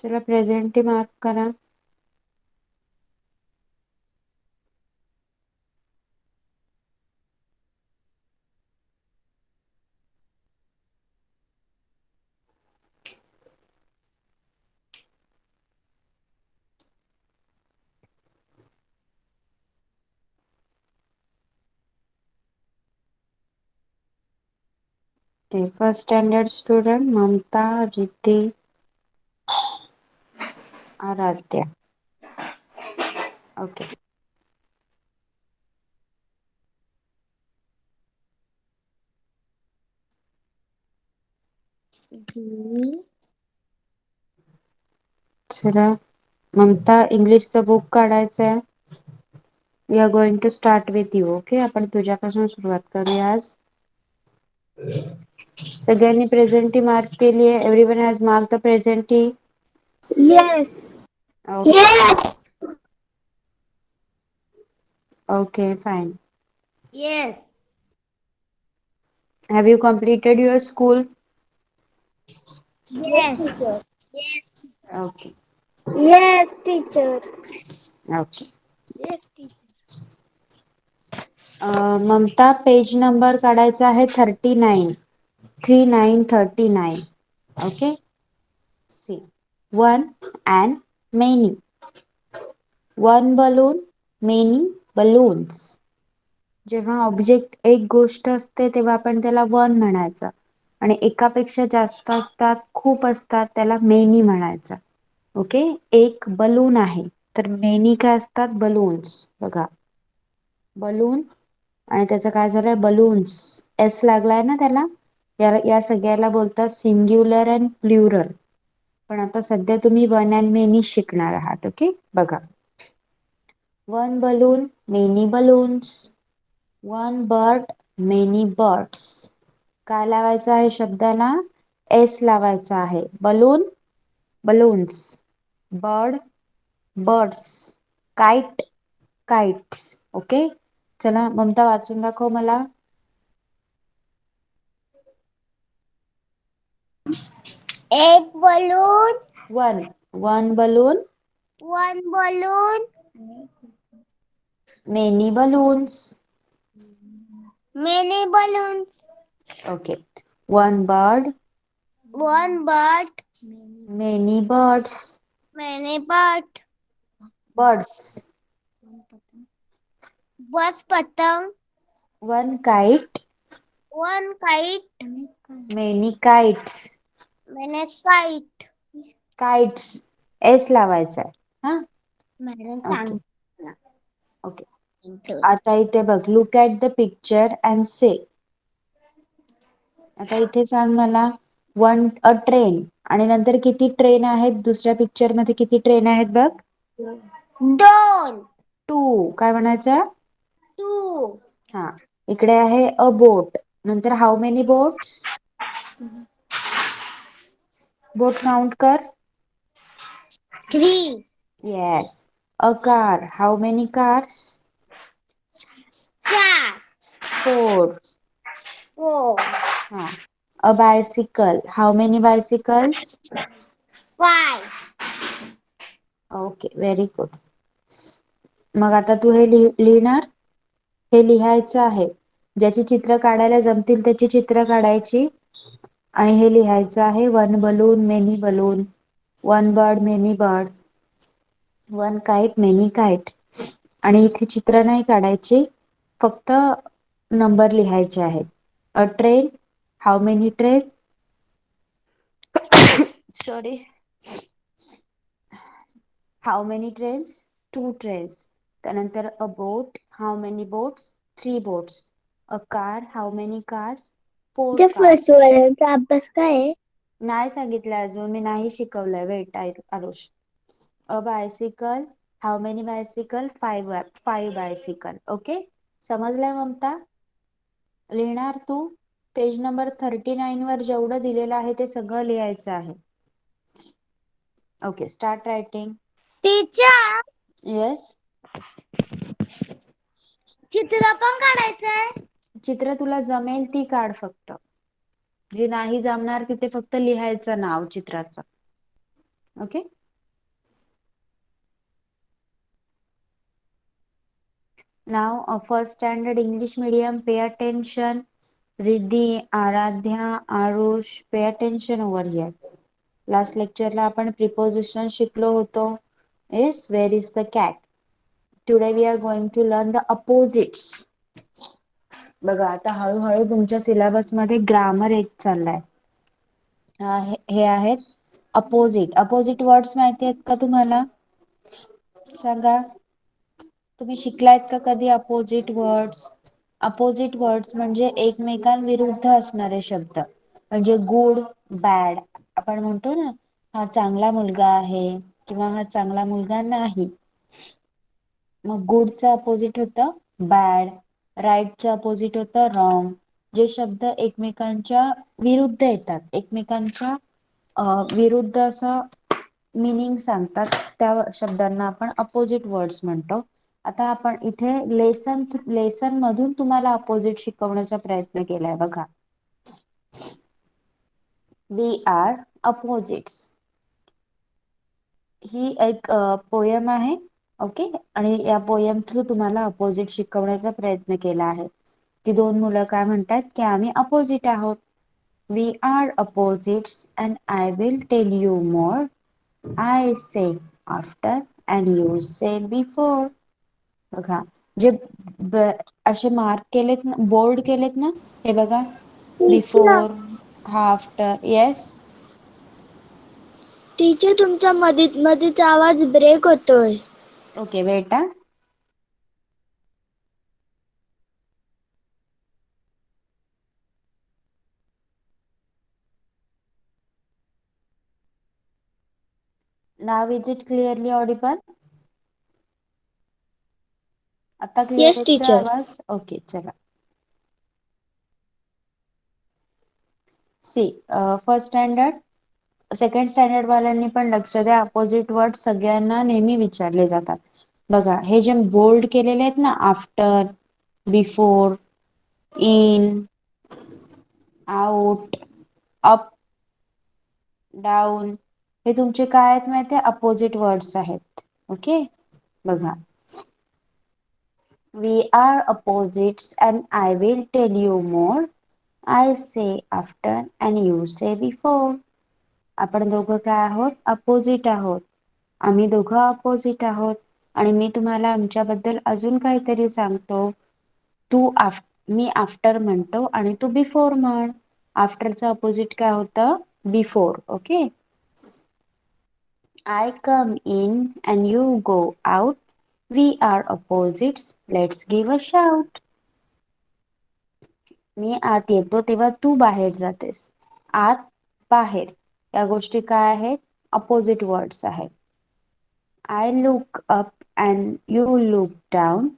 चला presenty mark करा. First standard student Mamata, Riddhi, Aradhya. Okay. चला ममता इंग्लिशचं बुक काढायचंय. We are going to start with you. Okay, आपण तुझ्यापासून सुरुवात करूया आज. सगळ्यांनी प्रेझेंटी मार्क केली आहे. Everyone has mark the presenty. Yes. Yes. Okay, fine. Yes. Have you completed your school? Yes, teacher. Okay. Yes, teacher. Okay. Yes, teacher. Mamata page number काढायचा आहे 39. 39. Okay. See 1 and many. 1 balloon, many balloons. जेव्हा object एक गोष्ट असते तेव्हा आपण त्याला 1 म्हणायचं आणि एकापेक्षा जास्त असतात, खूप असतात, त्याला मेनी म्हणायचं. ओके. एक बलून आहे तर मेनी काय असतात? बलून्स. बघा बलून आणि त्याचं काय झालंय? बलून्स. एस लागलाय ना त्याला. या सगळ्याला बोलतात सिंग्युलर अँड प्लुरल. पण आता सध्या तुम्ही 1 अँड मेनी शिकणार आहात. ओके. बघा 1 balloon, many balloons. 1 bird, many birds. काय लावायचं आहे शब्दाला? एस लावायचा आहे. Balloon, balloons. Bird, birds. Kite, kites. Okay. चला ममता वाचून दाखव मला. एक balloon. 1 balloon, 1 balloon. many balloons. Many balloons. Okay. 1 bird, 1 bird. many birds. Many bird. Birds. Bus patang. 1 kite, 1 kite. many kites. Many kite. Kites. S लावायचा आहे. हा. Madam okay. सांग. Okay. आता इथे बघ. Look at the picture and say. आता इथे सांग मला. 1 अ ट्रेन आणि नंतर किती ट्रेन आहेत? दुसऱ्या पिक्चर मध्ये किती ट्रेन आहेत बघ? 2. 2. काय म्हणायचं? 2. हा. इकडे आहे अ बोट. नंतर how many boats? Boat count कर. 3. Yes. A car. How many cars? 4. 4. 4. हा. अ bicycle. How many बायसिकल्स? 5. Okay. Very good. मग आता तू हे लिहिणार. हे लिहायचं आहे. ज्याची चित्र काढायला जमतील त्याची चित्र काढायची आणि हे लिहायचं आहे. 1 balloon, many balloon. 1 bird, many bird. 1 kite, many kite. आणि इथे चित्र नाही काढायची, फक्त नंबर लिहायचे आहेत. A train. How many train? Sorry. How many trains? 2 trains. त्यानंतर a boat. How many boats? 3 boats. A car. How many cars? 4 cars. फसवाल्यांचा अभ्यास काय आहे? नाही सांगितलं अजून. मी नाही शिकवलंय. Wait Aarush. A bicycle. How many bicycle? 5 bicycle. Okay. समजलंय Mamata? लिहिणार तू. पेज नंबर 39 वर जेवढं दिलेलं आहे ते सगळं लिहायचं आहे. Okay. Start writing. Teacher, yes. चित्र पण काढायचंय. चित्र तुला जमेल ती काढ फक्त. जे नाही जमणार तिथे फक्त लिहायचं नाव चित्राचं. Okay. Now, first standard English medium, pay attention. Riddhi, Aradhya, Arush, pay attention over here. Last lecture ला आपण preposition शिकलो होतो. Yes, where is the cat? Today we are going to learn the opposites. बघा आता हळूहळू तुमच्या syllabus मध्ये grammar येत चाललाय. हे आहेत अपोजिट. अपोजिट वर्ड्स माहिती आहेत का तुम्हाला? सांगा. तुम्ही शिकलायत का कधी अपोजिट वर्ड्स? अपोजिट वर्ड्स म्हणजे एकमेकांविरुद्ध असणारे शब्द. म्हणजे गुड, बॅड. आपण म्हणतो ना, हा चांगला मुलगा आहे किंवा हा चांगला मुलगा नाही. मग गुडचं अपोजिट होतं बॅड, राईटचं अपोजिट होतं रॉंग. जे शब्द एकमेकांच्या विरुद्ध येतात, एकमेकांच्या विरुद्ध असं मिनिंग सांगतात, त्या शब्दांना आपण अपोजिट वर्ड्स म्हणतो. आता आपण इथे लेसन मधून तुम्हाला अपोजिट शिकवण्याचा प्रयत्न केलाय बघा. We are opposites. ही एक पोयम आहे. ओके. आणि या पोयम थ्रू तुम्हाला अपोजिट शिकवण्याचा प्रयत्न केला आहे. ती दोन मुलं काय म्हणतात की आम्ही अपोजिट आहोत. We are opposites and I will tell you more. I say after and you say before. बघा जे असे मार्क केलेत ना, बोल्ड केलेत ना, हे बघा. Teacher before, after. Yes. Teacher तुमचा मध्येच आवाज ब्रेक होतोय. Okay wait. Now is it clearly audible? आता क्लिअर येस येतोय टीचर. आवाज? ओके चला. See first standard, second standard वाल्यांनी पण लक्ष द्या. अपोजिट वर्ड सगळ्यांना नेहमी विचारले जातात. बघा हे जे बोल्ड केलेले आहेत ना, after, before, in, out, up, down, हे तुमचे काय आहेत माहिती आहे? अपोजिट वर्ड्स आहेत. ओके. बघा we are opposites and I will tell you more. I say after and you say before. आपण दोघं काय आहोत? अपोजिट आहोत. आम्ही दोघं अपोजिट आहोत आणि मी तुम्हाला आमच्याबद्दल अजून काहीतरी सांगतो. मी आफ्टर म्हणतो आणि तू बिफोर म्हण. आफ्टरचं अपोजिट काय होतं? Before. Okay. I come in and you go out. We are opposites. Let's give a shout. मी आत येतो तेव्हा तू बाहेर जातेस. आत, बाहेर या गोष्टी काय आहेत? अपोजिट वर्ड्स आहेत. I look up and you look down.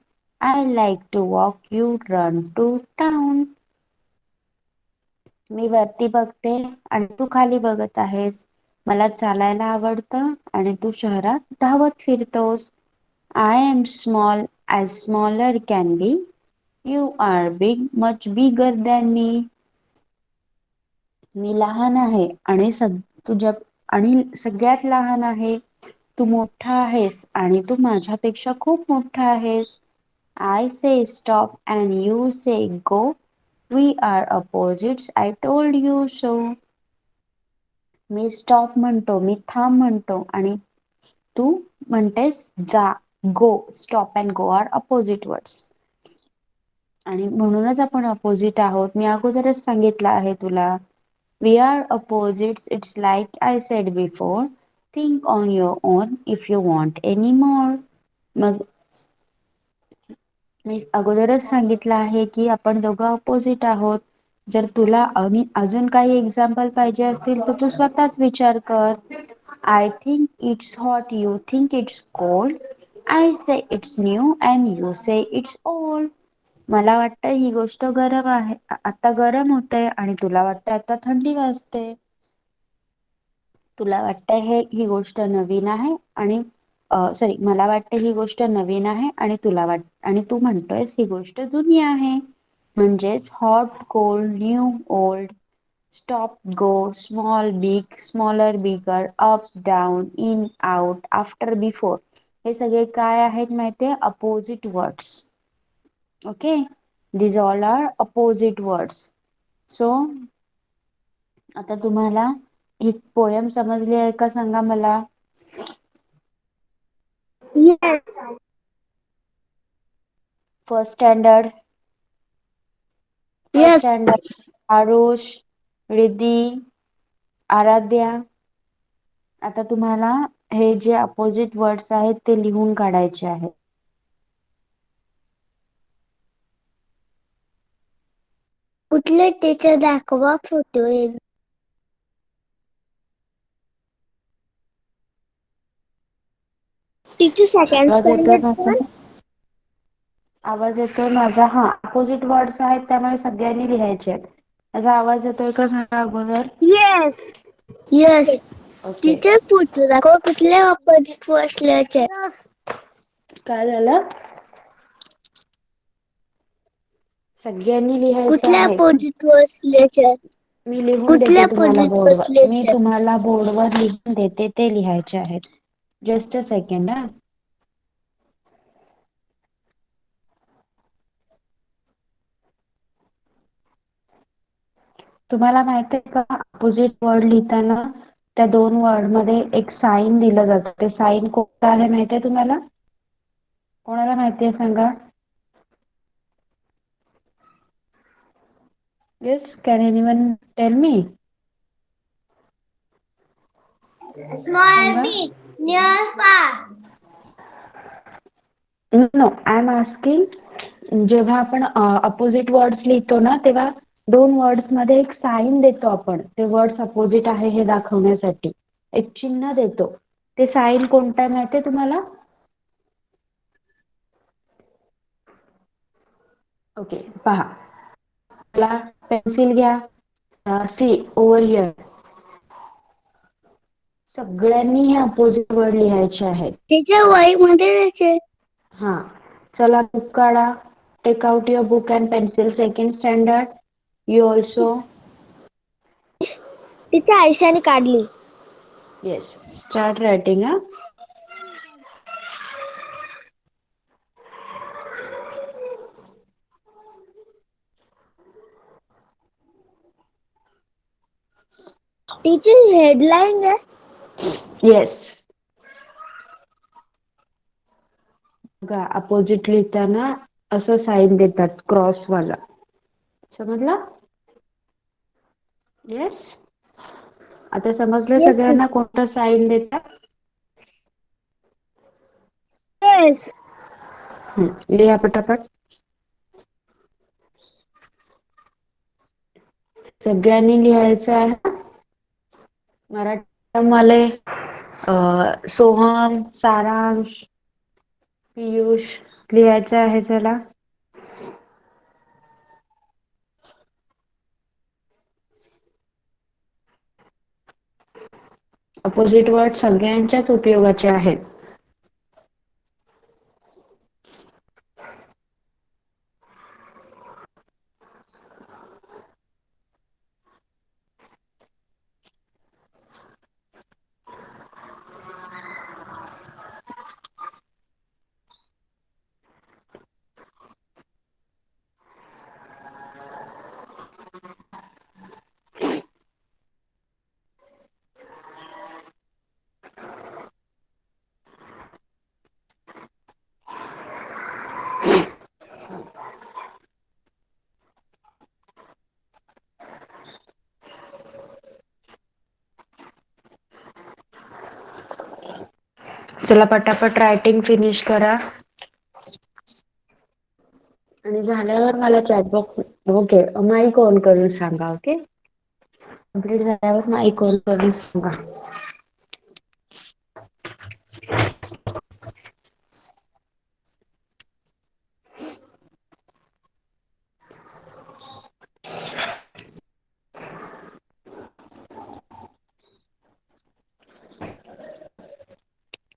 I like to walk, you run to town. मी वरती बघते आणि तू खाली बघत आहेस. मला चालायला आवडतं आणि तू शहरात धावत फिरतोस. I am small as smaller can be. You are big much bigger than me. मी लहान आहे आणि तुझ्या आणि सगळ्यात लहान आहे. तू मोठा आहेस आणि तू माझ्यापेक्षा खूप मोठा आहेस. I say stop and you say go. We are opposites. I told you so. मी स्टॉप म्हणतो, मी थांब म्हणतो आणि तू म्हणतेस जा, go. Stop and go are opposite words. आणि म्हणूनच आपण अपोजिट आहोत. मी अगोदरच सांगितलं आहे तुला. We are opposites. It's like I said before. Think on your own if you want any more. मग मी अगोदरच सांगितलं आहे की आपण दोघं अपोजिट आहोत. जर तुला अजून काही एक्झाम्पल पाहिजे असतील तर तू स्वतःच विचार कर. I think it's hot, you think it's cold. I say it's new and you say it's old. मला वाटतं ही गोष्ट गरम आहे, आता गरम होते आणि तुला वाटतं आता थंडी वाजते. तुला वाटतं ही गोष्ट नवीन आहे आणि सॉरी, मला वाटतं ही गोष्ट नवीन आहे आणि आणि तू म्हणतोयस ही गोष्ट जुनी आहे. म्हणजेच hot, cold, new, old stop, go, small, big, smaller, bigger, up, down, in, out, after, before, हे सगळे काय आहेत माहितीये? Opposite words. Okay, these all are opposite words. So आता तुम्हाला ही पोयम समजली आहे का सांगा मला? Yes. First standard, first Yes. Standard, Aarush, Riddhi, Aradhya. आता तुम्हाला हे जे अपोजिट वर्ड्स आहेत ते लिहून काढायचे आहेत. कुठले टीचर दाखवा फोटो एक. टीचर सेकंड आवाज येतोय स्टँडर्ड माझा? पण. आवाज येतोय माझा? हा, अपोजिट वर्ड्स आहेत त्यामुळे सगळ्यांनी लिहायचे आहेत. माझा आवाज येतोय का सांगा अगोदर? Yes. Yes. Okay. Teacher photo दाखवा कुठले ऑपोजिट वर्ड्स लिहायचे. काय झालं? सगळ्यांनी लिहायचं कुठले आहे. अपोजिट वर्ड्स लिहायचे. मी लिहून कुठले देते तुम्हाला अपोजिट वर्ड्स बोर्डवर. मी लिहायचे. तुम्हाला बोर्डवर लिहून देते, ते लिहायचे आहेत. जस्ट अ सेकंड हा. तुम्हाला माहिती आहे का, अपोजिट वर्ड लिहिताना त्या दोन वर्ड मध्ये एक साइन दिलं जातं. ते साइन कोणतं आहे माहिती आहे तुम्हाला? कोणाला माहिती आहे सांगा? Yes, can anyone tell me? Small, big, near, फार. नो, आय एम आस्किंग, जेव्हा आपण अपोजिट वर्ड्स लिहितो ना, तेव्हा दोन वर्ड्स मध्ये एक साइन देतो आपण. ते वर्ड्स अपोजिट आहे हे दाखवण्यासाठी एक चिन्ह देतो. ते साइन कोणतं आहे माहिती आहे तुम्हाला? ओके, पहा. मला पेन्सिल घ्या. See over here. सगळ्यांनी हे अपोजिट वर्ड लिहायचे आहेत. टीचर वही मध्ये लिहायचे. हा, चला बुक काढा. Take out your book and pencil. Second standard, you also. Teacher आयशाने काढली. Yes, start writing. हा, टीचर हेडलाईन आहे. येस. बघा, अपोजिट लिहिताना असं साइन देतात, क्रॉस वाला. समजलं? येस. आता समजलं येस. सगळ्यांना कोणतं साइन देतात? येस. लिहा पटापट. सगळ्यांनी लिहायचं आहे. मराठीवाले सोहम, सारांश, पियुष लिहायचं आहे. चला. अपोजिट वर्ड सगळ्यांच्याच उपयोगाचे आहेत. चला पटापट रायटिंग फिनिश करा. आणि झाल्यावर मला चॅटबॉक्स, ओके, माईक ऑन करून सांगा. ओके, कंप्लीट झाल्यावर माईक ऑन करून सांगा.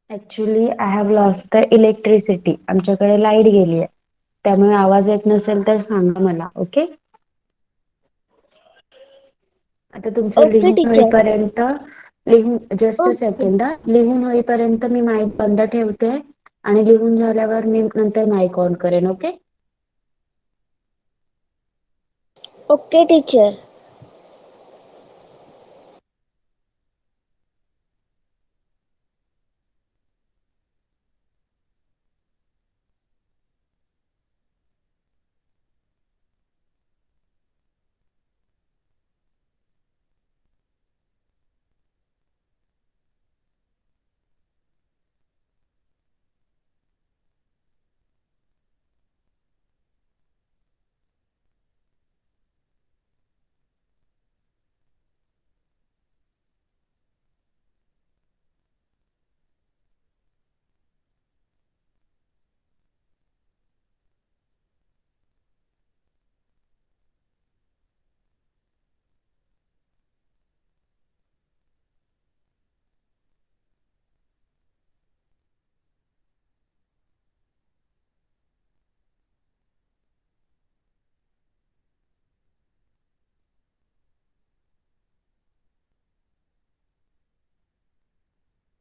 Actually I have lost the electricity. आमच्याकडे लाईट गेली आहे, त्यामुळे आवाज येत नसेल तर सांगा मला. ओके. आता तुमचं ओके लिहून टीचर. होईपर्यंत लिहून जस्ट ओके. सेकंड लिहून होईपर्यंत मी माईक बंद ठेवते आणि लिहून झाल्यावर मी नंतर माईक ऑन करेन. Okay. Okay teacher.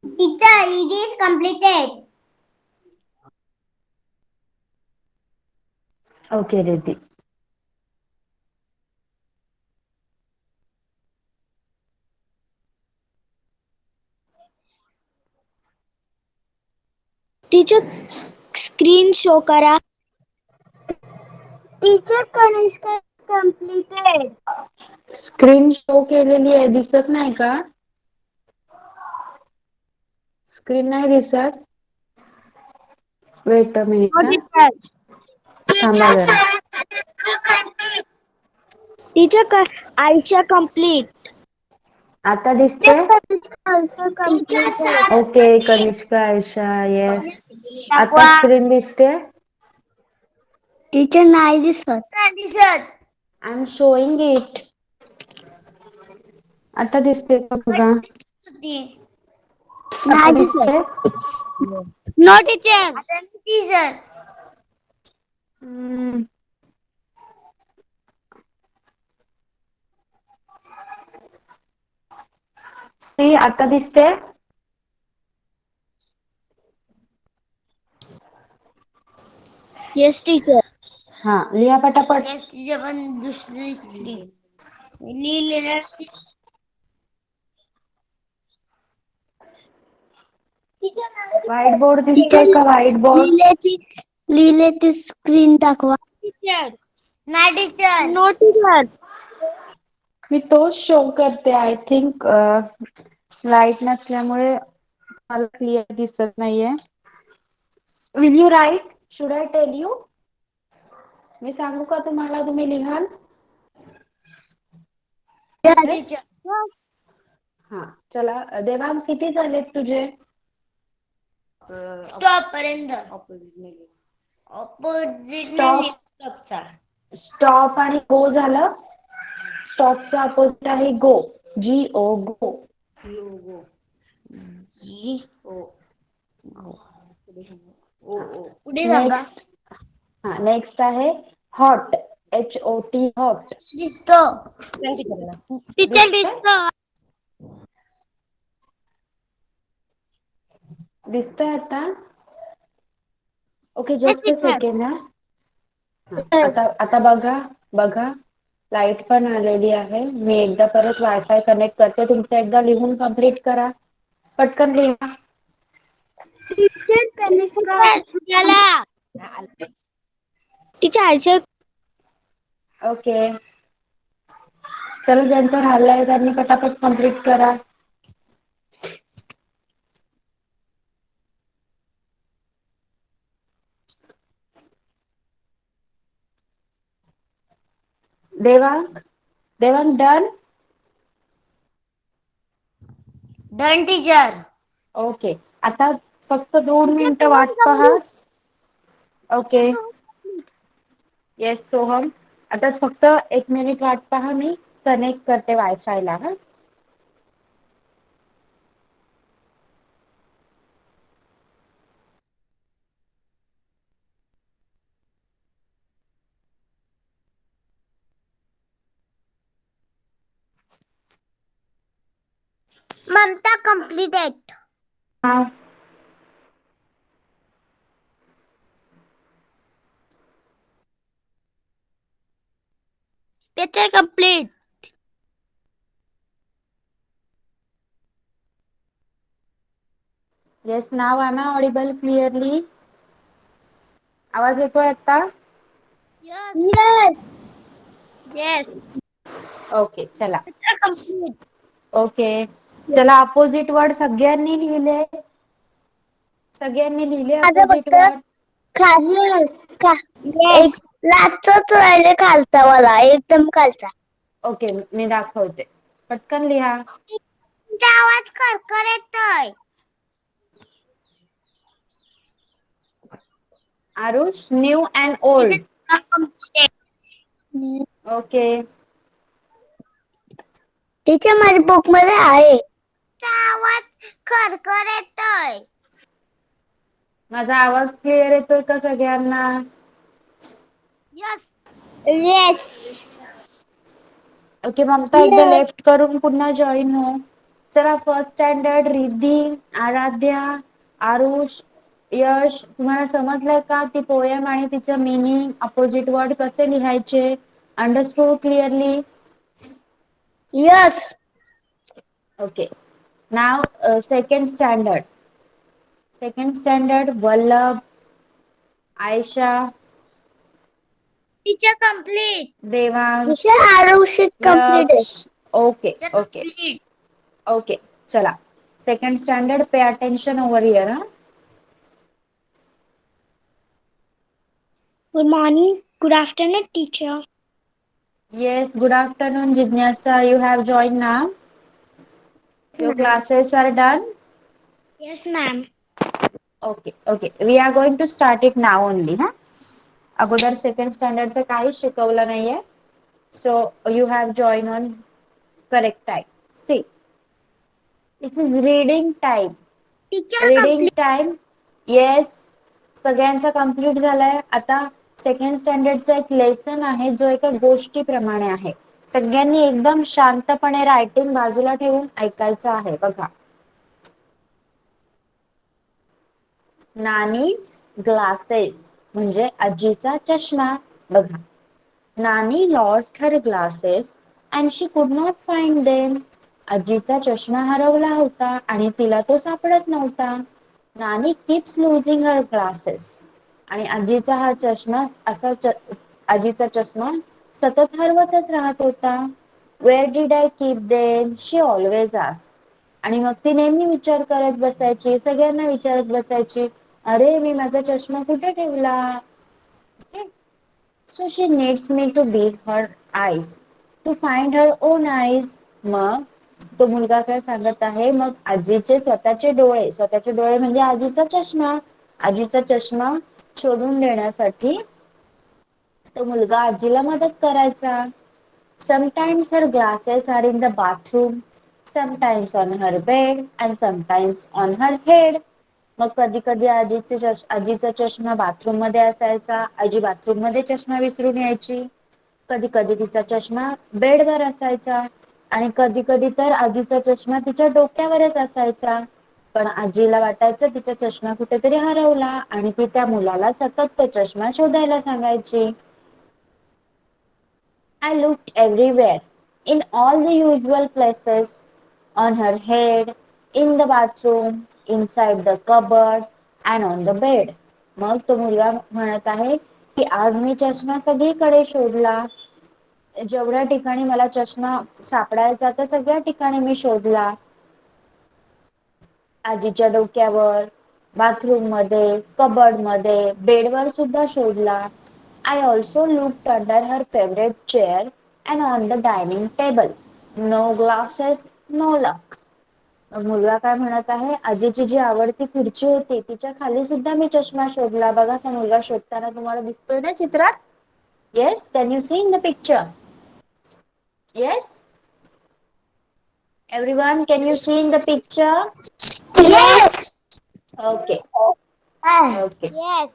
Teacher, it is completed. Okay दीदी. टीचर स्क्रीन शो करा. Teacher Kanishka completed. Screen show केलेली आहे, दिसत नाही का? स्क्रीन नाही दिसत. Wait a minute. थांबा जरा. Teacher Aisha complete. आता दिसते. Aisha completed. Okay Kanishka Aisha yes. आता दाखवा. स्क्रीन दिसते. टीचर नाही दिसत. I am showing it. आता दिसते का बघा. आता नाही दिसते. दिसत. No teacher. टीचर. हम्म. सी आता दिसते. Yes teacher. हा लिहा पटापट. येस टीचर पण दुसरी स्क्रीन लिहिलेलं. व्हाईट बोर्ड दिसतोय टीचर का? White board. लिहिले ती स्क्रीन दाखवा. टीचर. नाही टीचर. No teacher. मी तोच शो करते. आय थिंक लाईट नसल्यामुळे मला क्लिअर दिसत नाहीये. Will you write? Should I tell you? मी सांगू का तुम्हाला, तुम्ही लिहाल? Yes Yes? टीचर. हा चला. देवांग किती झालेत तुझे? स्टॉप पर्यंत. Opposite stop. स्टॉपचा. स्टॉप आणि गो झालं. स्टॉपचा अपोजिट आहे गो. GO गो. जी ओ ओ पुढे सांगा. नेक्स्ट. हा नेक्स्ट आहे हॉट. HOT hot. दिसतो. टीचर दिसतंय. दिसतो. दिसतंय आता. Okay yes just a teacher. Second. आता आता बघा. बघा लाईट पण आलेली आहे. मी एकदा परत वायफाय कनेक्ट करते. तुमचं एकदा लिहून कंप्लीट करा. पटकन लिहा. टीचर कनिष्का चला. टीचर आयशा. ओके चलो ज्यांचं राहिलंय त्यांनी पटापट कंप्लीट करा. Devang. Devang done. Done teacher. Okay आता फक्त 2 मिनिटं वाट पहा. Okay yes Soham. आता फक्त 1 मिनिट वाट पहा. मी कनेक्ट करते वायफायला. हा Mamta completed. Teacher complete. Yes, now am I audible clearly? आवाज येतोय आता? Yes. Yes. Yes. ओके चला. Teacher complete. ओके चला, अपोजिट वर्ड सगळ्यांनी लिहिले. सगळ्यांनी लिहिले अपोजिट वर्ड. एक लाचच राहिले खालचा वाला एकदम खालचा. ओके मी दाखवते, पटकन लिहा. तुमचा आवाज खरखर येतोय. Aarush, new and old. Okay teacher माझ्या बुक मध्ये आहे. आवाज खरखर येतोय. माझा आवाज क्लिअर येतोय का सगळ्यांना? यस. येस. ओके ममता, एकदा लेफ्ट करून पुन्हा जॉईन हो. चला, फर्स्ट स्टँडर्ड रिद्धी, आराध्या, आरुष, यश, तुम्हाला समजलंय का ती पोएम आणि तिचं मिनिंग, अपोजिट वर्ड कसे लिहायचे? Understood clearly? यस. ओके, नाव second standard. Second standard Vallabh, Ayesha, teacher complete. Devansh, Aarush complete आहे. यश. ओके ओके ओके चला, second standard, pay attention over here. Good morning. Good afternoon teacher. Yes, good afternoon, Jignasa. You have joined now. Your classes are done. Yes, ma'am. Okay, okay. We are going to start it now only, huh? अगोदर second स्टँडर्डचं काहीच शिकवलं नाहीये. So you have joined on correct time. See, this is reading time. Teacher Reading complete. time. Yes, सगळ्यांचा complete झालाय. आता second स्टँडर्डचा एक lesson आहे जो एका गोष्टीप्रमाणे आहे. सगळ्यांनी एकदम शांतपणे रायटिंग बाजूला ठेवून ऐकायचं आहे. बघा, नानीज ग्लासेस म्हणजे आजीचा चष्मा. बघा, नानी लॉस्ट हर ग्लासेस अँड शी कुड नॉट फाइंड देम. आजीचा चष्मा हरवला होता आणि तिला तो सापडत नव्हता. नानी कीप्स लुजिंग हर ग्लासेस. आणि आजीचा चष्मा सतत हरवतच राहत होता. Where did I keep them she always asked. आणि मग ती नेहमी विचार करत बसायची, सगळ्यांना विचारत बसायची, अरे मी माझा चष्मा कुठे ठेवला? Okay, so she needs me to be her eyes to find her own eyes. मग तो मुलगा काय सांगत आहे, मग आजीचे स्वतःचे डोळे म्हणजे आजीचा चष्मा, आजीचा चष्मा शोधून देण्यासाठी तो मुलगा आजीला मदत करायचा. Sometimes her glasses are in the bathroom, sometimes on her bed and sometimes on her head. मग कधी कधी आजीचा चष्मा बाथरूम मध्ये असायचा. आजी बाथरूम मध्ये चष्मा विसरून यायची. कधी कधी तिचा चष्मा बेडवर असायचा आणि कधी कधी तर आजीचा चष्मा तिच्या डोक्यावरच असायचा. पण आजीला वाटायचं तिचा चष्मा कुठेतरी हरवला आणि ती त्या मुलाला सतत तो चष्मा शोधायला सांगायची. I looked everywhere, in all the usual places, on her head, in the bathroom, inside the cupboard and on the bed. मग तो मुलगा म्हणत आहे की आज मी चष्मा सगळीकडे शोधला. जेवढ्या ठिकाणी मला चष्मा सापडायचा त्या सगळ्या ठिकाणी मी शोधला. आजीच्या डोक्यावर, बाथरूम मध्ये, कबर्ड मध्ये, बेडवर सुद्धा शोधला. I also looked under her favorite chair and on the dining table. No glasses, no luck. मुलगा काय म्हणत आहे, आजीची जी आवडती खुर्ची होती तिच्या खाली सुद्धा मी चष्मा शोधला. बघा, तो मुलगा शोधताना तुम्हाला दिसतोय ना चित्रात? Yes, can you see in the picture? Yes? Everyone, can you see in the picture? Yes. Okay, okay. Yes.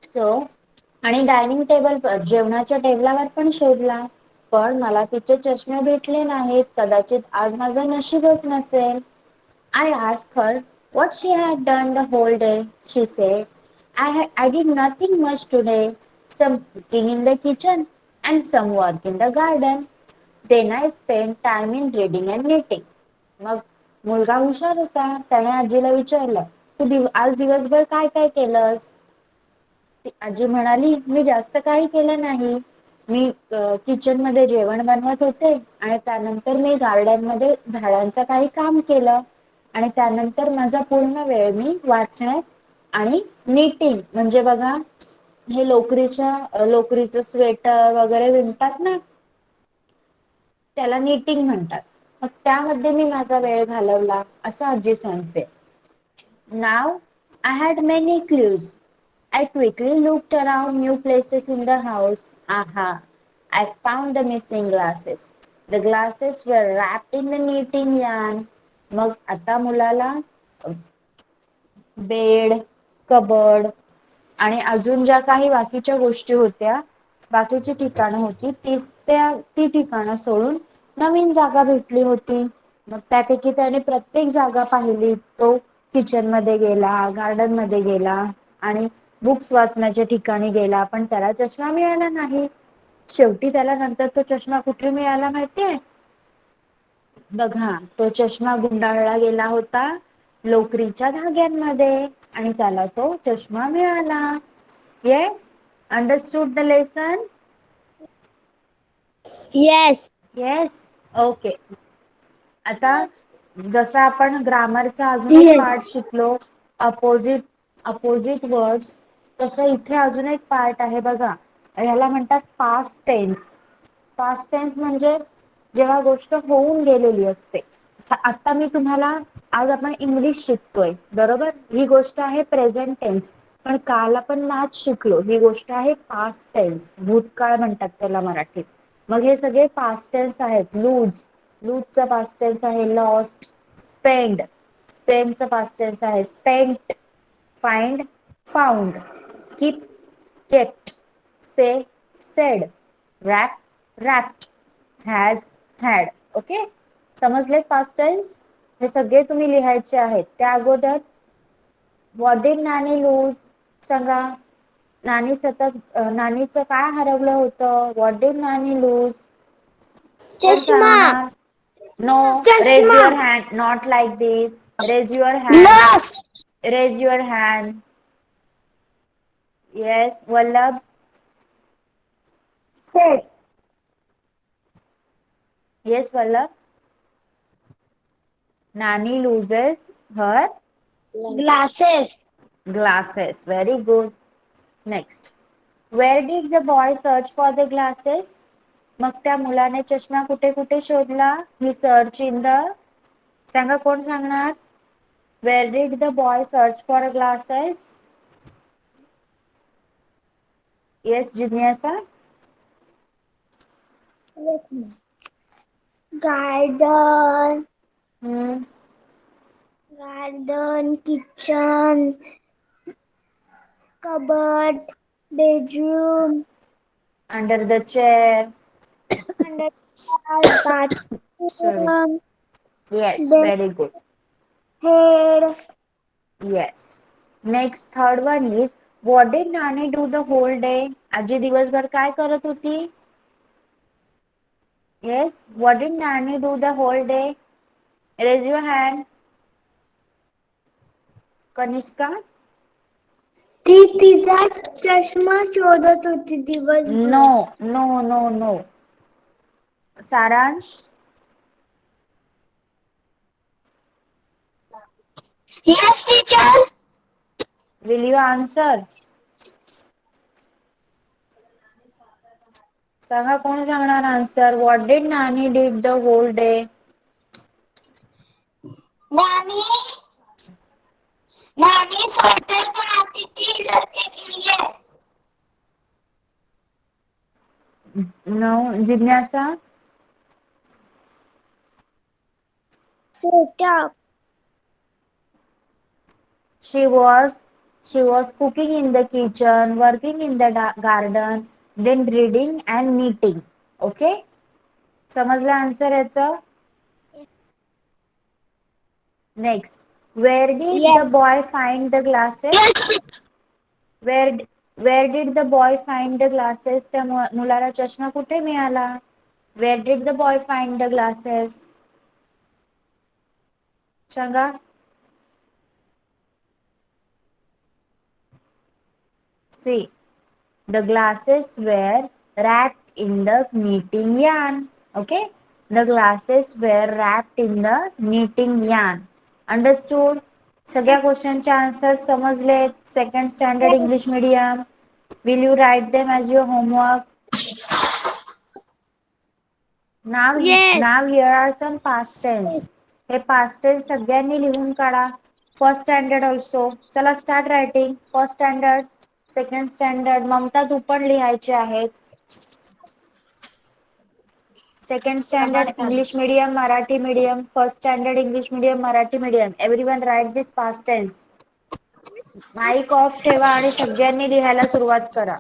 So, आणि डायनिंग टेबल पर जेवणाच्या टेबलावर पण शोधला. पण मला तिचे चष्मे भेटले नाहीत. कदाचित आज माझं नशीबच नसेल. I asked her what she had done the whole day. She said, I did nothing much today. Some cooking in the kitchen and some work in the garden. Then I spent time in reading and knitting. मग मुलगा हुशार होता. त्याने आजीला विचारलं, तू आज दिवसभर काय काय केलंस? ती आजी म्हणाली, मी जास्त काही केलं नाही. मी किचन मध्ये जेवण बनवत होते आणि त्यानंतर मी गार्डन मध्ये झाडांचं काही काम केलं आणि त्यानंतर माझा पूर्ण वेळ मी वाचण्यात आणि निटिंग म्हणजे बघा हे लोकरीचं स्वेटर वगैरे विणतात ना, त्याला निटिंग म्हणतात. मग त्यामध्ये मी माझा वेळ घालवला असं आजी सांगते. Now I had many clues. I quickly looked around new places in the house. Aha! I found the missing glasses. The glasses were wrapped in the knitting yarn. मग आता मुलाला बेड, कबड आणि अजून ज्या काही बाकीच्या गोष्टी होत्या, बाकीची ठिकाणं होती, ती ठिकाणं सोडून नवीन जागा भेटली होती. मग त्यापैकी त्याने प्रत्येक जागा पाहिली. तो किचन मध्ये गेला, गार्डन मध्ये गेला आणि बुक्स वाचण्याच्या ठिकाणी गेला, पण त्याला चष्मा मिळाला नाही. शेवटी त्याला नंतर तो चष्मा कुठे मिळाला माहितीये? बघा, तो चष्मा गुंडाळला गेला होता लोकरीच्या धाग्यांमध्ये आणि त्याला तो चष्मा मिळाला. Yes, understood the lesson? Yes. Yes, okay. आता Yes. जसं आपण ग्रामरचा अजून एक पार्ट शिकलो, अपोजिट अपोजिट वर्ड्स, तसं इथे अजून एक पार्ट आहे बघा. ह्याला म्हणतात पास्ट टेन्स. पास्ट टेन्स म्हणजे जेव्हा गोष्ट होऊन गेलेली असते. आता मी तुम्हाला, आज आपण इंग्लिश शिकतोय बरोबर, ही गोष्ट आहे प्रेझेंट टेन्स. पण काल आपण मॅथ शिकलो, ही गोष्ट आहे पास्ट टेन्स, भूतकाळ म्हणतात त्याला मराठीत. मग हे सगळे पास्ट टेन्स आहेत. लूजचा पास्ट टेन्स आहे लॉस्ट. स्पेंडचा पास्ट टेन्स आहे spent. Find, found. Keep, kept. Say, said. Wrap, wrapped. Has, had. Okay, समजले पास्ट टेन्स? हे सगळे तुम्ही लिहायचे आहेत. त्या अगोदर व्हॉट डिड नानी लूज सांगा. नानीचं काय हरवलं होतं? What did Nani lose? कोण चष्मा. सांगणार? नो, रेज चष्मा. Your hand. Not like this. Raise your hand. Nose. Raise your hand. Yes, Vallabh. Head. Yes, Vallabh. Nani loses her Glasses. glasses. Very good. Next. Where did the boy search for the glasses? मग त्या मुलाने चष्मा कुठे कुठे शोधला? He searched in the, सांगा कोण सांगणार? Where did the boy search for glasses? Yes, जिज्ञासा. Garden. Hmm. Garden, kitchen, cupboard, bedroom, Under the chair. under the Sorry. bathroom, Yes, bed, very good. head. Yes. Next, third one is, what did Nani do the whole day? आजी दिवसभर काय करत होती? Yes, what did Nani do the whole day? Raise your hand. Kanishka? ती तिचा चष्मा शोधत होती दिवसभर. No, no, no, no. Saransh? Yes, teacher. Will you answer? सांगा कोण सांगणार answer? What did Nani did the whole day? Nani Nani sweater बनाती थी लड़के के लिए. No, जिज्ञासा? Sweater. She was cooking in the kitchen, working in the garden, then reading and knitting. Okay? समजलं answer याचं? Next, where did the Yes. Boy find the glasses? Where did the boy find the glasses? त्या मुलाला चष्मा कुठे मिळाला? Where did the boy find the glasses? सांगा. See, the glasses were wrapped in the knitting yarn. Okay, the glasses were wrapped in the knitting yarn. Understood? सगळ्या क्वेश्चनचे answers समजले? Second standard English medium. Will you write them as your homework? Yes. Now here are some past tense. हे past tense सगळ्यांनी लिहून काढा. First standard also. चला start writing. First standard, second standard. Mamta तू पण लिहायचे आहेत. Second standard English medium, Marathi medium. First standard English medium, Marathi medium. Everyone write this past tense. Mike off ठेवा आणि सगळ्यांनी लिहायला सुरुवात करा.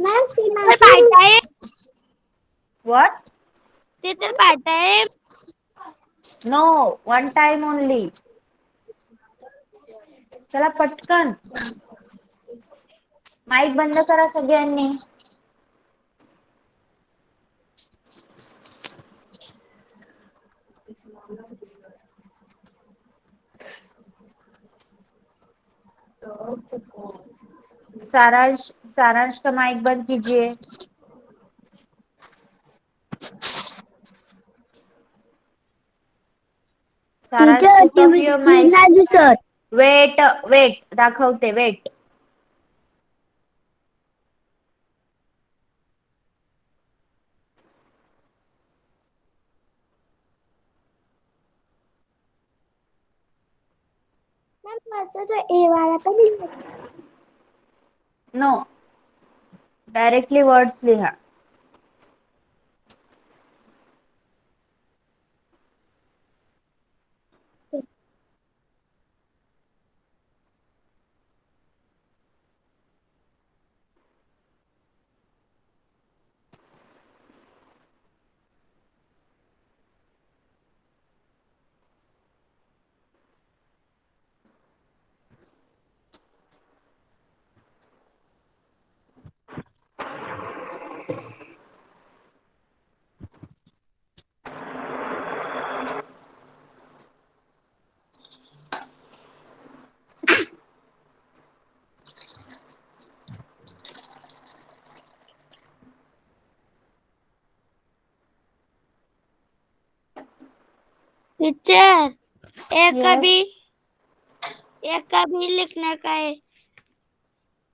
मॅम तर पाठ आहे. व्हॉट? ते तर पाठ आहे. No, one time only. चला पटकन. माईक बंद करा सगळ्यांनी. सारांश का माइक बंद कीजिए. सारांश, teacher put off TV your screen mic. नाही दिसत. वेट दाखवते. वेट. मॅम असं तो ए वाला पण नो, डायरेक्टली वर्ड्स लिहा. Teacher Yes. एक कभी लिखने का है.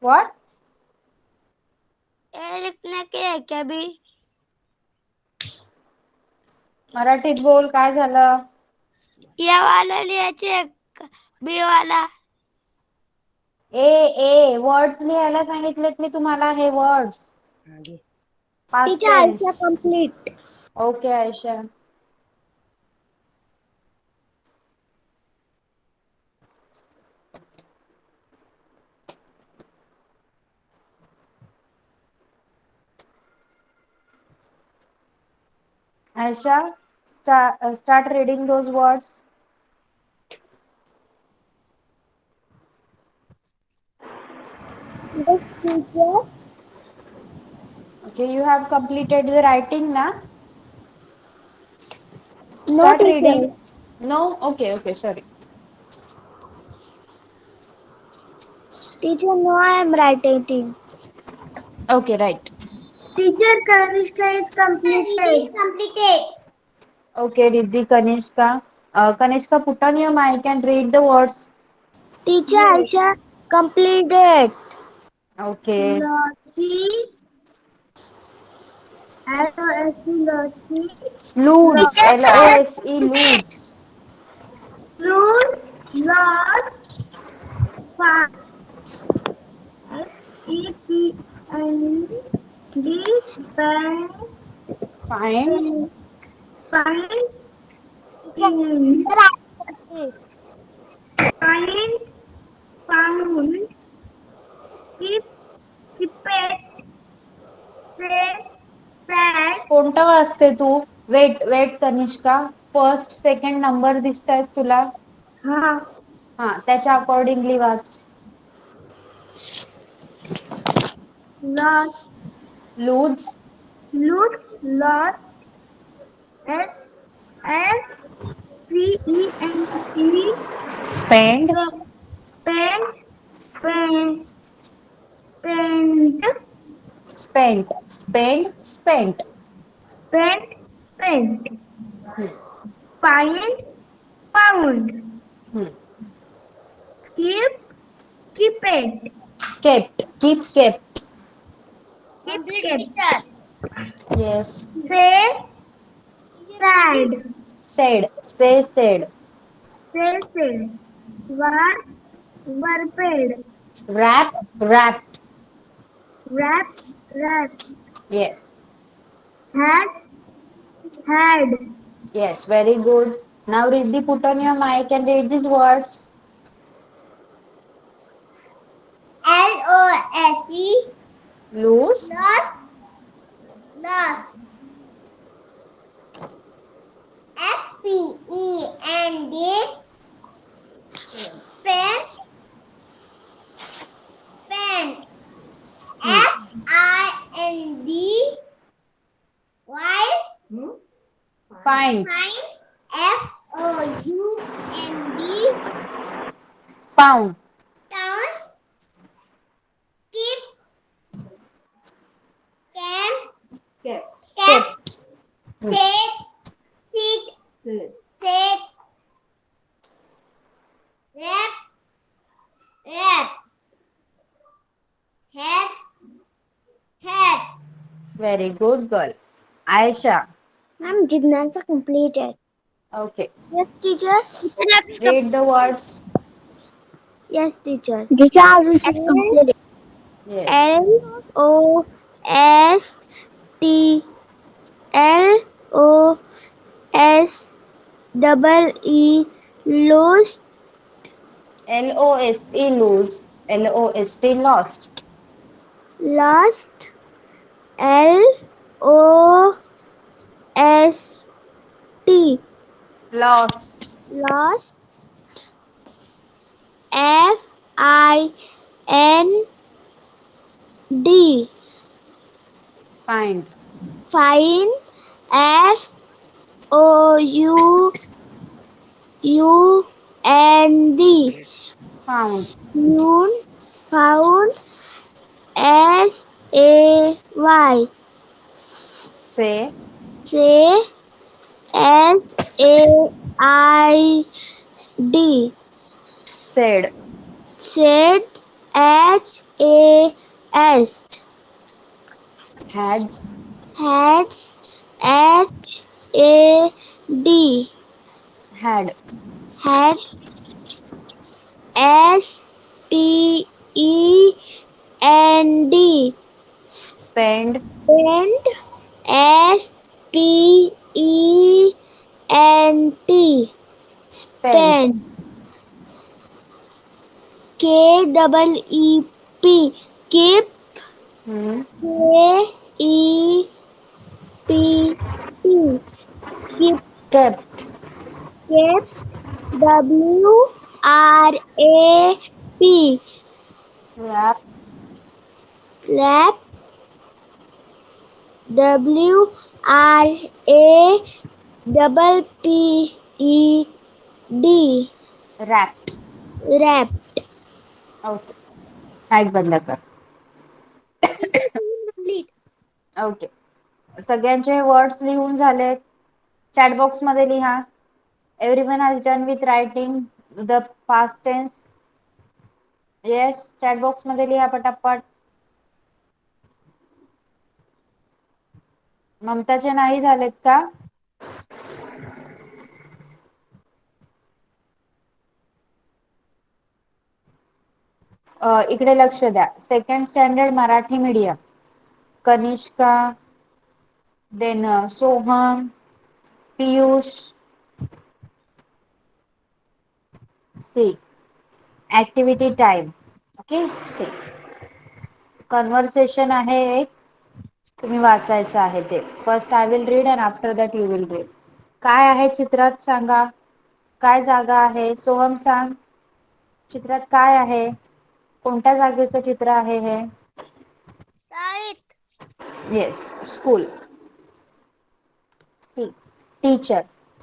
What? ए लिखने के है क्या भी? मराठीत बोल, काय झालं? या वाला लिहायचे बी वाला. ए वर्ड्स लिहायला सांगितलेत मी तुम्हाला. हे words past teacher tense. Aisha complete. Okay Aisha. Aisha, start reading those words. Yes, teacher. Okay, you have completed the writing na? No, Start teacher. reading. No? Okay, sorry. Teacher, no, I am writing. Okay, right. Teacher, Kanishka is It is completed. completed. Okay, Riddhi, Kanishka. Kanishka, put on your mic and read the words. Teacher, Aisha completed. Okay. Lossy, L-O-S-E, lossy. Lose. Teacher, Lose. Lose. Lose, lost, find, E-P-N-D, find, Find. find, find, found, keep, pet, say, sad. कोणतं वाचते तू? Wait wait Kanishka, first second number दिसत आहेत तुला? हा. हा, त्याच्या accordingly वाच. Lost, loose, loot, lost, S, S, P-E-N-T, spend, pent, pent, pent, spent, spend, spent. pent, pent, find, found, keep, keep it, kept, keep kept. keep kept, yes. say, sad, said, say said. said, war, warped, wrap, wrapped. wrap, wrap, yes. had, had, Yes, very good. Now Riddhi, put on your mic and read these words. L-O-S-E, Loose, lost, lost, S-P-E-N-D, spent, spent, F-I-N-D, Y, find, find, F-O-U-N-D, found, town, keep, camp, cap, kept, sit, sit, sit, rap, rap, head, head. very good girl. Aisha, Ma'am, Jignansha completed. okay. Yes, teacher. Read the words. Yes, teacher. Teacher, this is completed. Yes. L O S T L O S double E lost. L-O-S-E, lose. L-O-S-T, lost. Lost. L O S T Lost. lost. F I N D Find. find. F O U N D Found. found. S A Y Say. say. S A I D Said. said. H A S Has. Hats. H A D Had. had. S P E N D Spend. spent. S P E N T Spent. spent. K double E P keep. Hmm. K E P T keep. Kept. Kept. W R A P Wrap. wrap. W R A double P E D Wrapped. wrap. Okay. Mic बंद कर. Okay. सगळ्यांचे words लिहून झाले. Chat box मध्ये लिहा. Everyone has done with writing the past tense. Yes, chat box मध्ये लिहा पटापट. ममताचे नाही झालेत का? इकडे लक्ष द्या. Second standard Marathi medium, Kanishka, then Soham, Piyush. See, activity time. Okay, see. Conversation आहे एक, तुम्ही वाचायचं आहे ते. First I will read and after that you will read. काय आहे चित्रात सांगा, काय जागा आहे? सोहम सांग, चित्रात काय आहे? कोणत्या जागेचं चित्र आहे हे? शाळेत. Yes, school. See, teacher.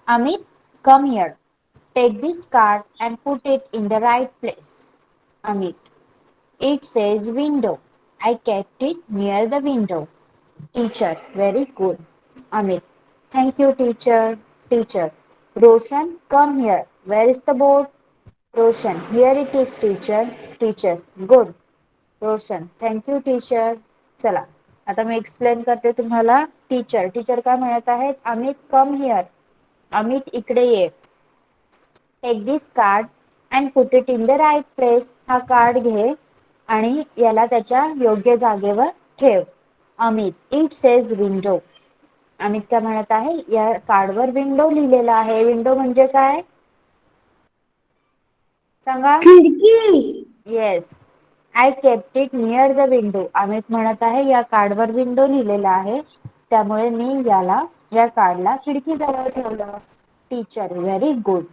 Amit, come here. Take this card and put it in the right place. Amit. It says window. I kept it near the window. Teacher. Very good. Amit. Thank you, teacher. Teacher. Roshan, come here. Where is the board? Roshan. Here it is, teacher. Teacher. Good. Roshan. Thank you teacher. चला आता मी explain करते तुम्हाला. Teacher, teacher काय म्हणत आहेत? Amit come here. Amit इकडे ये. Take this card and put it in the right place. हा कार्ड घे आणि याला त्याच्या योग्य जागेवर ठेव. Amit. It says window. Amit काय म्हणत आहे? या कार्डवर विंडो लिहिलेला आहे. विंडो म्हणजे काय सांगा? खिडकी. Yes. I kept it near the window. Amit म्हणत आहे या कार्डवर विंडो लिहिलेला आहे, त्यामुळे मी या कार्डला खिडकी जवळ ठेवलं. टीचर. Very good.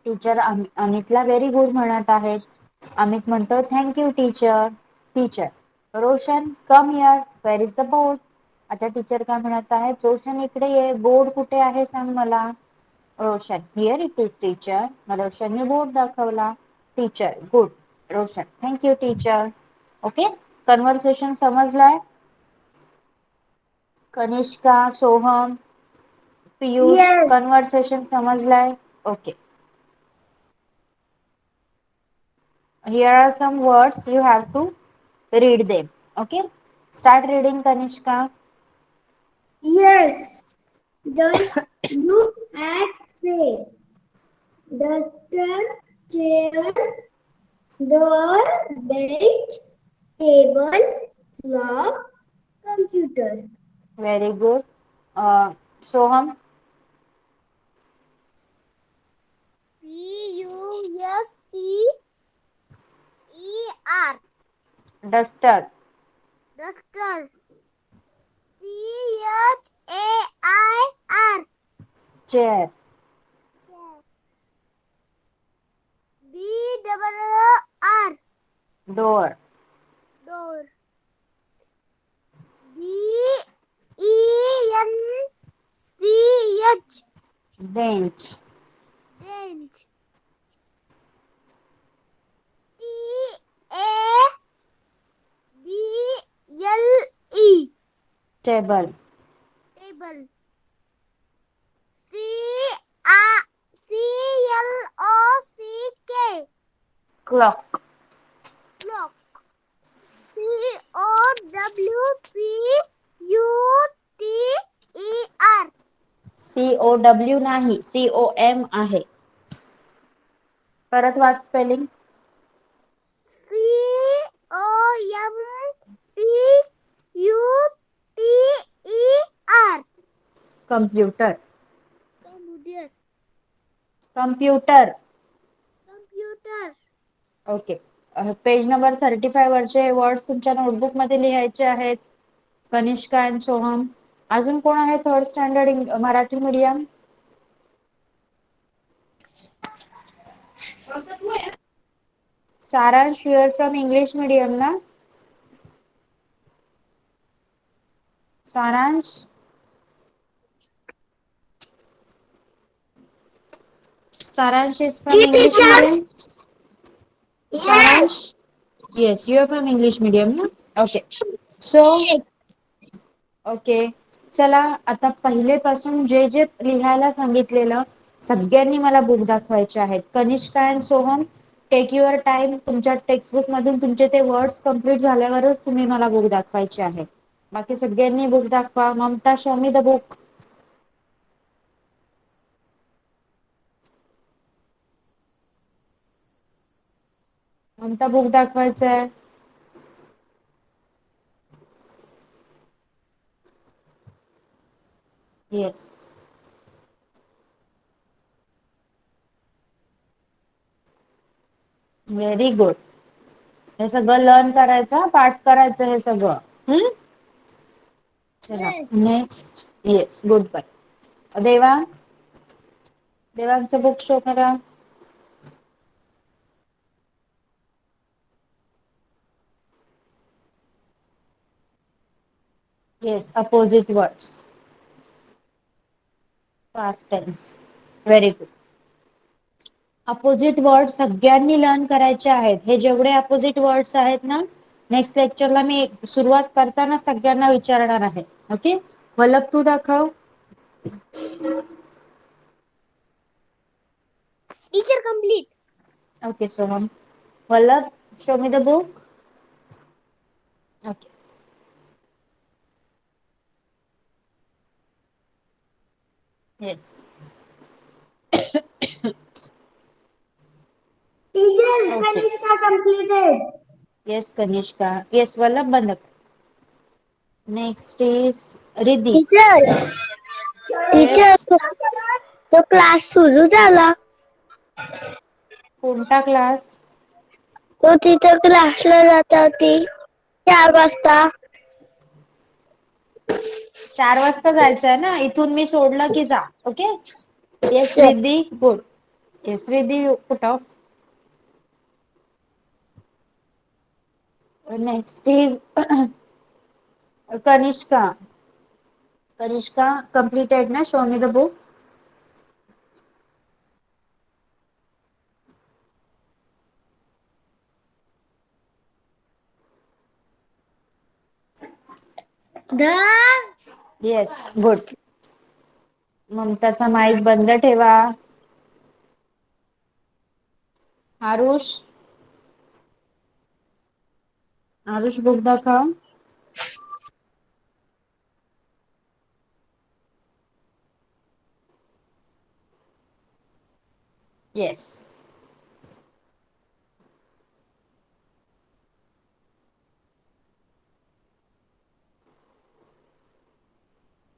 टीचर अमितला व्हेरी गुड म्हणत आहेत. अमित म्हणतो thank you teacher. Teacher. Roshan come here. Where is the board? आता टीचर काय म्हणत आहेत? रोशन इकडे ये. बोर्ड कुठे आहे सांग मला. Roshan. Here it is teacher. रोशनने बोर्ड दाखवला. Teacher. Good. Roshan. Thank you teacher. Okay, conversation समजलाय? कनिष्का, सोहम, पियुष, Yes. कन्व्हर्सेशन समजलाय? Okay. Here are some words, you have to read them. Okay, start reading, Kanishka. Yes. Just look at say. Duster, chair, door, bench, table, clock, computer. Very good. Soham. Puster. Duster. Duster. Chair. Chair. Door. Door. Door. Bench. Bench. Bench. Table. Table. Table. Clock. Clock. Clock. Cowper. COW नाही, COM आहे. परत वाच spelling. COMPUTER. Computer. Computer. Computer. Computer. Okay. Page number 35 वरचे words तुमच्या notebook मध्ये लिहायचे आहेत. Kanishka and Soham. अजून कोण आहे third standard Marathi medium? Saransh, you are from English medium ना? Saransh. Saransh is from English medium. Saransh, yes, you are from English medium ना? Okay. So, okay. चला आता पहिले पासून जे जे लिहायला सांगितलेलं सगळ्यांनी मला बुक दाखवायचे आहेत. Kanishka and Soham, take your time. तुमच्या टेक्स्टबुक मधून तुमचे ते वर्ड्स कंप्लीट झाल्यावरच तुम्ही मला बुक दाखवायचे आहे. बाकी सगळ्यांनी बुक दाखवा. Mamta, show me the book. Mamta book दाखवायचं आहे. येस. Very good. हे सगळं लर्न करायचं, पाठ करायचं हे सगळं. चला next. Yes, good bye. Devang, देवांगचं बुक शो करा. Yes, opposite words, past tense. Very good. Opposite word सगळ्यांनी लर्न करायचे आहेत. हे जेवढे अपोजिट वर्ड्स आहेत ना, नेक्स्ट लेक्चरला मी सुरुवात करताना सगळ्यांना विचारणार आहे. ओके, वल्लभ तू दाखव. Teacher complete. Okay Soham. Vallabh, show me the book. Okay. Yes. Teacher, Okay. Kanishka completed. Yes, Kanishka. Yes, Vallabh बंद. Next is Riddhi. Teacher, Yes. Teacher तो क्लास सुरू झाला. कोणता क्लास? तो तिथं क्लासला जात होती 4 वाजता. 4 वाजता जायचंय ना, इथून मी सोडलं की जा. Okay. Yes Riddhi, good. Yes Riddhi, put off. Next is Kanishka. Kanishka completed na, show me the book. Yes, good. ममताचा माईक बंद ठेवा. आरुष, आरुष बुक दाखव. येस.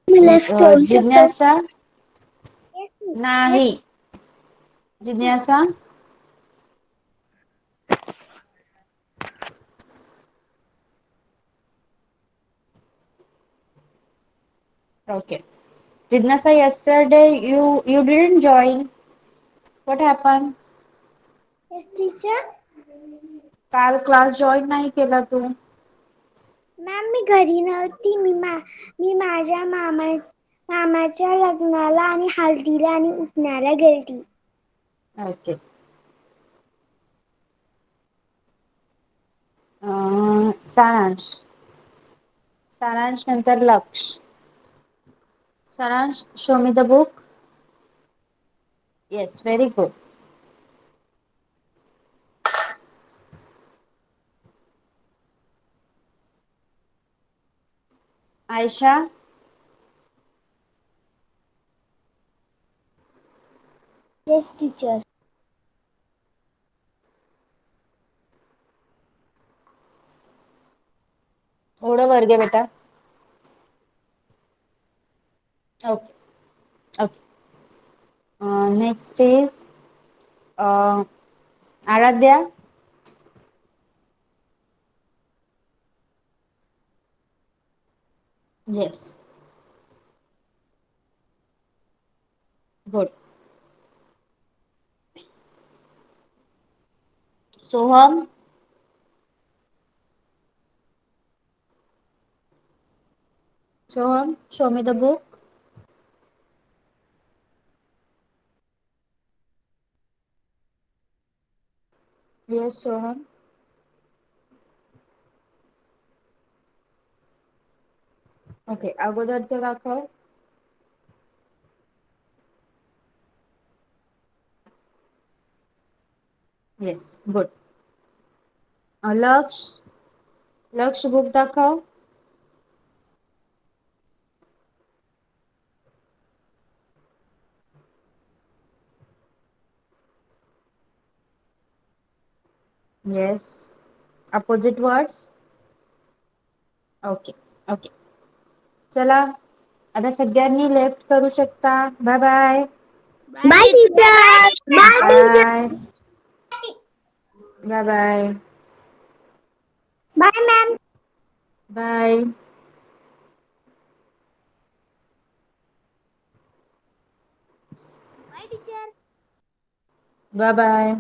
लेफ्ट होऊ शकतो. जिज्ञासा नाही. जिज्ञासा okay. Jignasa, yesterday you didn't join. What happened? Yes, teacher. काल क्लास जॉईन नाही केला तू. मॅम मी घरी नव्हती. मी माझ्या मामाच्या लग्नाला आणि हळदीला आणि उठण्याला गेलती. ओके. सारांश, सारांश नंतर Laksh. Saransh, show me the book. Yes, very good. Ayesha, yes teacher. थोडं वर घे बेटा. Okay. Okay. Next is Aaradhya. Yes, good. Soham, Soham, show me the book. Yes, Soham. Okay, अगोदरचं दाखव. Yes, good. Laksh, Laksh book दाखव. Yes, opposite words. Okay. Okay, चला आता सगळ्यांनी लेफ्ट करू शकता. Bye bye. Bye teacher. Bye bye. Bye. Bye, ma'am. Bye. Bye, teacher. Bye bye.